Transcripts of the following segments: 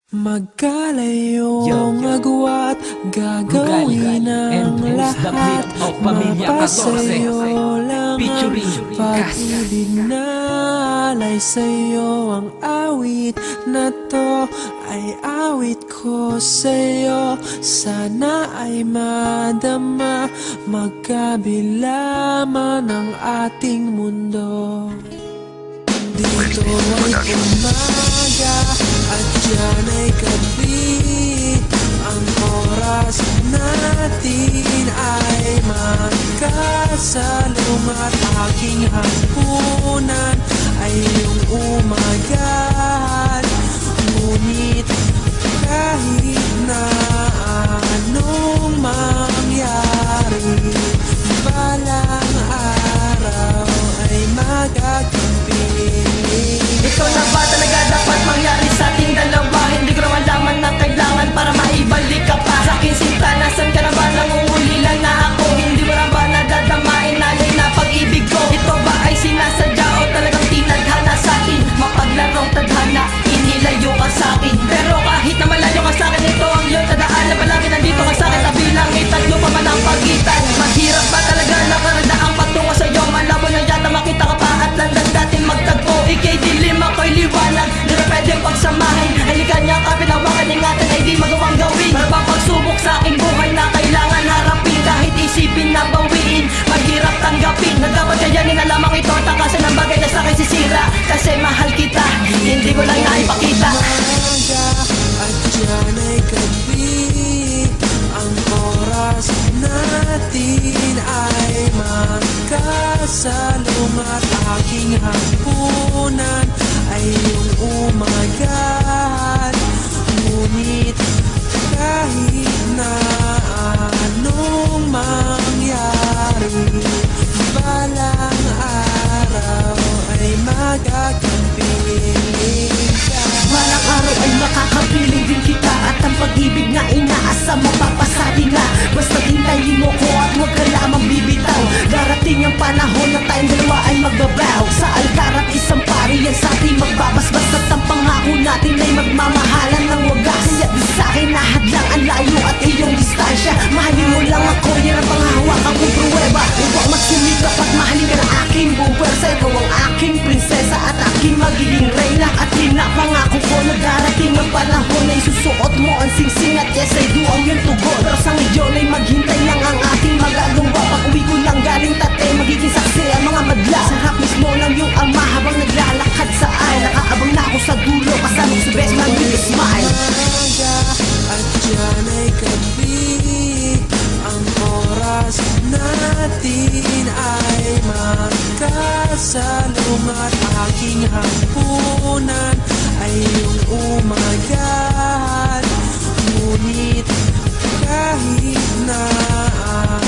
Magkalayong agwat, gagawin ang lahat. Mapasayo lang ang pag-ibig na alay sa'yo. Ang awit na to ay awit ko sa'yo. Sana ay madama, magkabila man ang ating mundo. Dito ay umaga at dyan ay gabi. Ang oras natin ay magkasalungat. Aking hapunan ay iyong umagahan. Ngunit kahit na anong mangyari, balang araw ay magagampi. Ito na ba talaga dapat mangyari sa ating dalawa? Hindi ko naman laman na kailangan para maibalik ka pa sa aking sinta. Nasaan ka na ba? Nangungulila na ako. Hindi mo na ba nadadamain nalay na pag-ibig ko? Ito ba ay sinasadya o talagang tinadhana sa akin? Mapaglarong tadhana, inilayo ka sa akin. Pero kahit na malayo ka sa akin, ito ang iyong tadaan na palagi nandito ka sa akin. Tabi lang itatlo pa man ang pagitan. Mahirap ba talaga nakaradaang patungo sa'yo? Malabo na yata makita ka pa at landas natin magtagpo. Ika'y dilim, ako'y liwanag, di na pwedeng pagsamahin. Halika niya ka, pinawakan ingatan ay di magawang gawin. Para ba pagsubok sa aking buhay na kailangan harapin? Kahit isipin na bawiin, mahirap tanggapin. Na dapat kayanin na lamang ito, takasan ang bagay na sa akin sisira. Kasi mahal kita, hindi ko lang naipakita. Umaga at dyan ay gabi. Ang oras natin ay magkasalungat. Aking hapunan ay iyong umagahan. Ngunit kahit na anong mangyari, balang araw ay magagampi ka. Balang araw ay makakapiling din kita. At ang pag-ibig na inaasa mapapasali na. Basta hintayin mo ko at huwag ka lamang bibitaw. Darating ang panahon na tayong dalawa ay magbabaw. Sa altar at isang pari yan sa ating magbabasbas. At ang pangako natin ay magmamahalan ng wagas. Kaya di sa'kin nahadlang ang layo at iyong distansya. Mahalin mo lang ako, yan ang panghahawakan kong pruweba. Huwag magsumikap at mahalin ka ng aking buong pwersa. Ikaw ang aking prinsesa at aking magiging reyna. At pinapangako ko na darating ang panahon na isusuot mo ang singsing. At yes, I do ang iyong tugon. Pero sa ngayon ay maghintay lang ang ating magagawa. Pag-uwi ko lang galing tate, magiging saksi ang mga madla. Sa harap mismo ng iyong ama habang naglalakad sa aisle. Nakaabang na ako sa dulo, kasama ko si best man with a smile. Umaga at dyan ay gabi. Ang oras natin ay magkasalungat. Aking hapunan ay iyong umagahan. Ngunit kahit na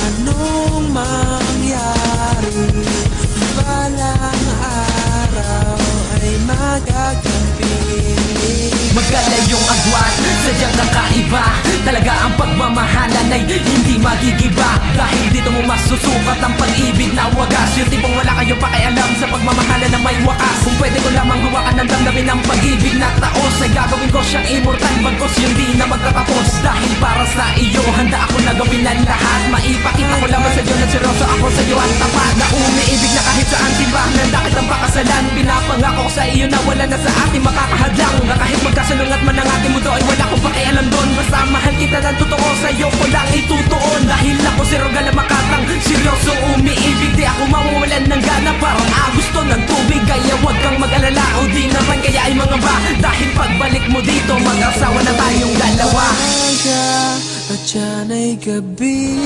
anong mangyari, balang araw ay magagampi. Magalayong agwat, sadyang kakaiba. Talaga ang pagmamahalan ay hindi magigiba. Dahil dito mo masusukat ang pag-ibig na wagas. Yung tipong wala kayong pakialam sa pagmamahalan na may wakas. Kung pwede ko lamang hawakan ang damdamin ng pag-ibig na taos, ay gagawin ko siyang immortal, bagkos yung di na magtatapos. Dahil para sa iyo, handa ako na gawin ang lahat. Maipakita ko lamang sa iyo na seryoso ako sa iyo ang tapat. Na umiibig na kahit saan simbahan, handa kitang pakasalan. Pinapangako ko sa iyo na wala na sa ating makakahadlang. Na kahit magkasalungat man ang ating mundo ay wala akong pakialam doon. Basta mahal kita ng totoo, sa iyo ko lang itutuon. Dahil ako si Rogala Makatang, seryoso umiibig. Di ako mawawalan ng gana, parang gusto ng tubig. Kaya huwag kang mag-alala o di naman kaya ay mga ba. Dahil pagbalik mo dito, mag-asawa na tayong dalawa. Umaga at dyan ay gabi.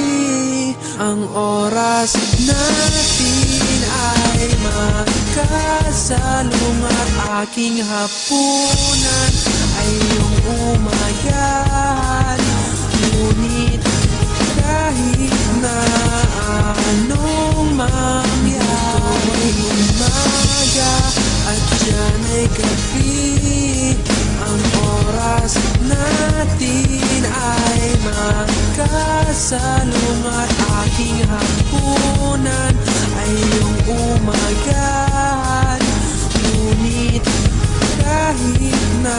Ang oras natin ay magkasalungat. Aking hapunan ay iyong umagahan. Ngunit kahit na anong mangyari, umaga at dyan ay gabi. Ang oras natin ay magkasalungat. Aking hapunan ay iyong umagahan. Ngunit kahit na